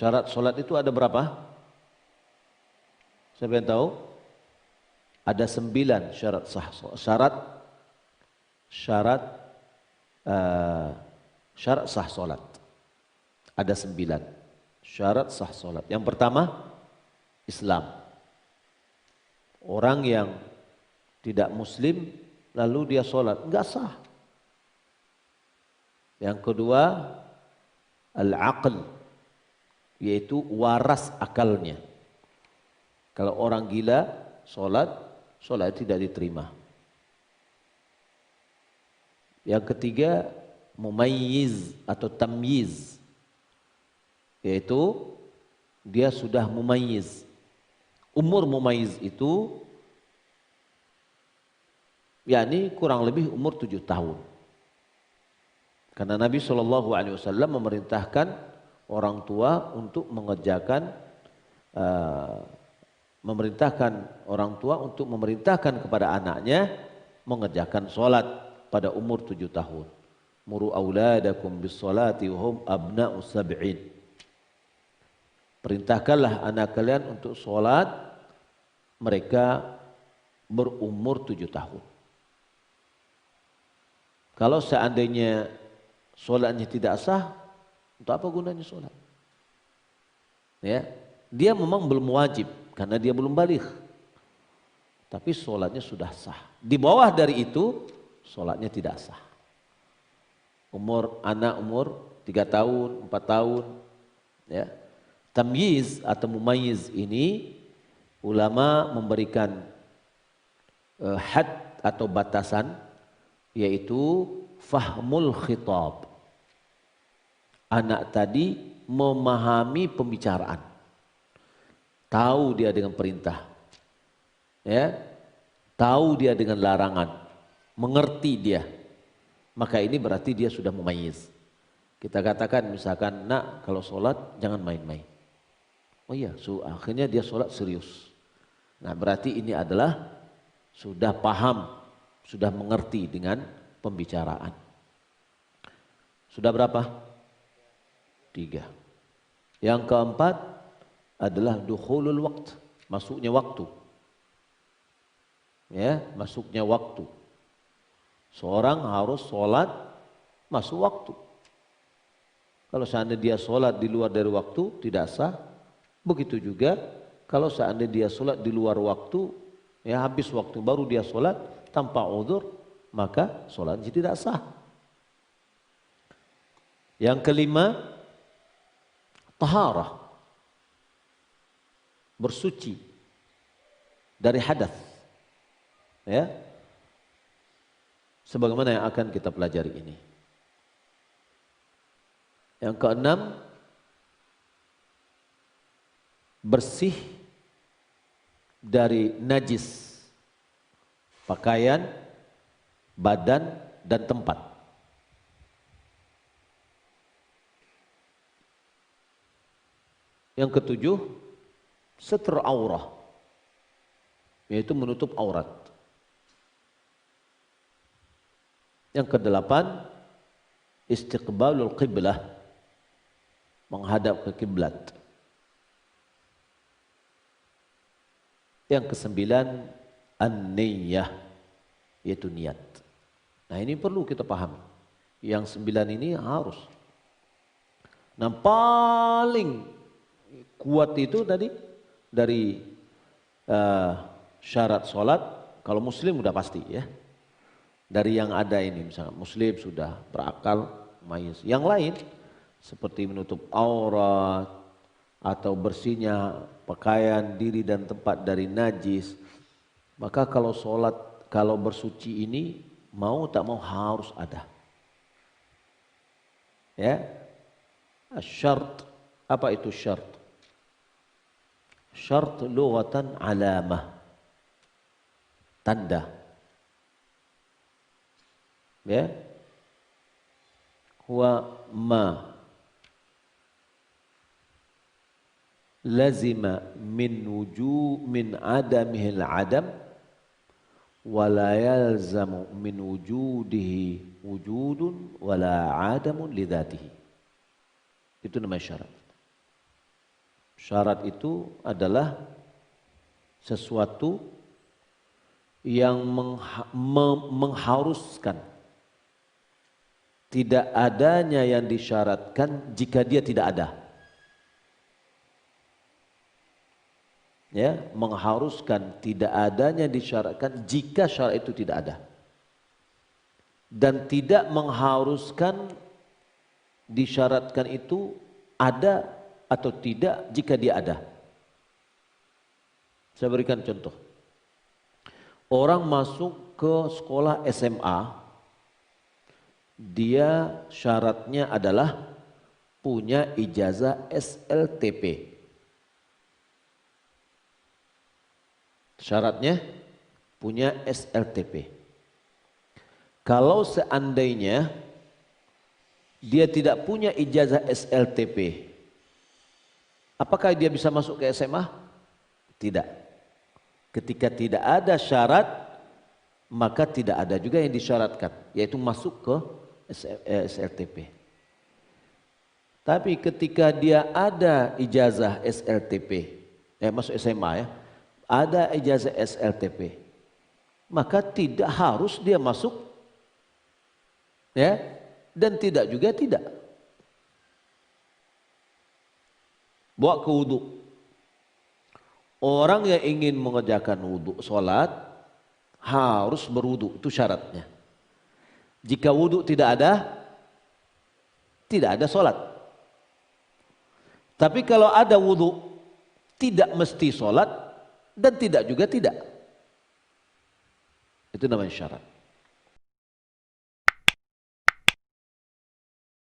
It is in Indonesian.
Syarat solat itu ada berapa? Siapa yang tahu? Ada 9 syarat sah. Syarat sah solat. Ada 9 syarat sah solat. Yang pertama, Islam. Orang yang tidak muslim lalu dia solat, enggak sah. Yang kedua, al-aql, yaitu waras akalnya. Kalau orang gila solat tidak diterima. Yang ketiga, mumayyiz atau tamyiz, yaitu dia sudah mumayyiz. Umur mumayyiz itu yakni kurang lebih umur 7 tahun. Karena Nabi SAW memerintahkan orang tua untuk memerintahkan kepada anaknya mengerjakan solat pada umur 7 tahun. Muru auladakum bis salati wa hum abna'u sab'in. Perintahkanlah anak kalian untuk solat mereka berumur 7 tahun. Kalau seandainya solatnya tidak sah, untuk apa gunanya solat? Ya, dia memang belum wajib karena dia belum baligh. Tapi solatnya sudah sah. Di bawah dari itu solatnya tidak sah. Anak umur 3 tahun, 4 tahun, ya. Tamyiz atau mumayyiz ini ulama memberikan had atau batasan, yaitu fahmul khitab. Anak tadi memahami pembicaraan, tahu dia dengan perintah, ya, tahu dia dengan larangan, mengerti dia, maka ini berarti dia sudah mumayyiz. Kita katakan misalkan, nak kalau sholat jangan main-main. Oh iya, akhirnya dia sholat serius. Nah berarti ini adalah sudah paham, sudah mengerti dengan pembicaraan. Sudah berapa? 3. Yang keempat adalah dukhulul waqt, masuknya waktu. Ya, masuknya waktu. Seorang harus sholat masuk waktu. Kalau seandainya dia sholat di luar dari waktu tidak sah. Begitu juga kalau seandainya dia sholat di luar waktu, ya habis waktu baru dia sholat tanpa uzur, maka sholatnya tidak sah. Yang kelima, taharah, bersuci dari hadas, ya, sebagaimana yang akan kita pelajari ini. Yang keenam, bersih dari najis pakaian, badan, dan tempat. Yang ketujuh, satr aurah, yaitu menutup aurat. Yang kedelapan, istiqbalul qiblah, menghadap ke kiblat. Yang kesembilan, an-niyah, yaitu niat. Nah ini perlu kita pahami. Yang 9 ini harus. Nah paling kuat itu tadi dari syarat sholat, kalau muslim udah pasti ya. Dari yang ada ini misalnya muslim sudah berakal, mayyiz. Yang lain seperti menutup aurat atau bersihnya pakaian diri dan tempat dari najis, maka kalau sholat, kalau bersuci ini mau tak mau harus ada. Ya, syarat. Apa itu syarat? Syarat lughatan alamah, tanda. Ya, huwa ma lazima min adamihil adam wala yalzamu min wujudihi wujudun wala adamun lidatihi. Itu namanya syarat. Syarat itu adalah sesuatu yang mengharuskan tidak adanya yang disyaratkan jika dia tidak ada. Ya, mengharuskan tidak adanya disyaratkan jika syarat itu tidak ada. Dan tidak mengharuskan disyaratkan itu ada atau tidak jika dia ada. Saya berikan contoh. Orang masuk ke sekolah SMA, dia syaratnya adalah punya ijazah SLTP. Syaratnya punya SLTP. Kalau seandainya dia tidak punya ijazah SLTP, apakah dia bisa masuk ke SMA? Tidak. Ketika tidak ada syarat, maka tidak ada juga yang disyaratkan, yaitu masuk ke SLTP. Tapi ketika dia ada ijazah SLTP, masuk SMA ya, ada ijazah SLTP, maka tidak harus dia masuk, ya, dan tidak juga tidak. Bawa ke wudhu. Orang yang ingin mengerjakan wudhu sholat harus berwudhu, itu syaratnya. Jika wudhu tidak ada sholat. Tapi kalau ada wudhu, tidak mesti sholat dan tidak juga tidak. Itu namanya syarat.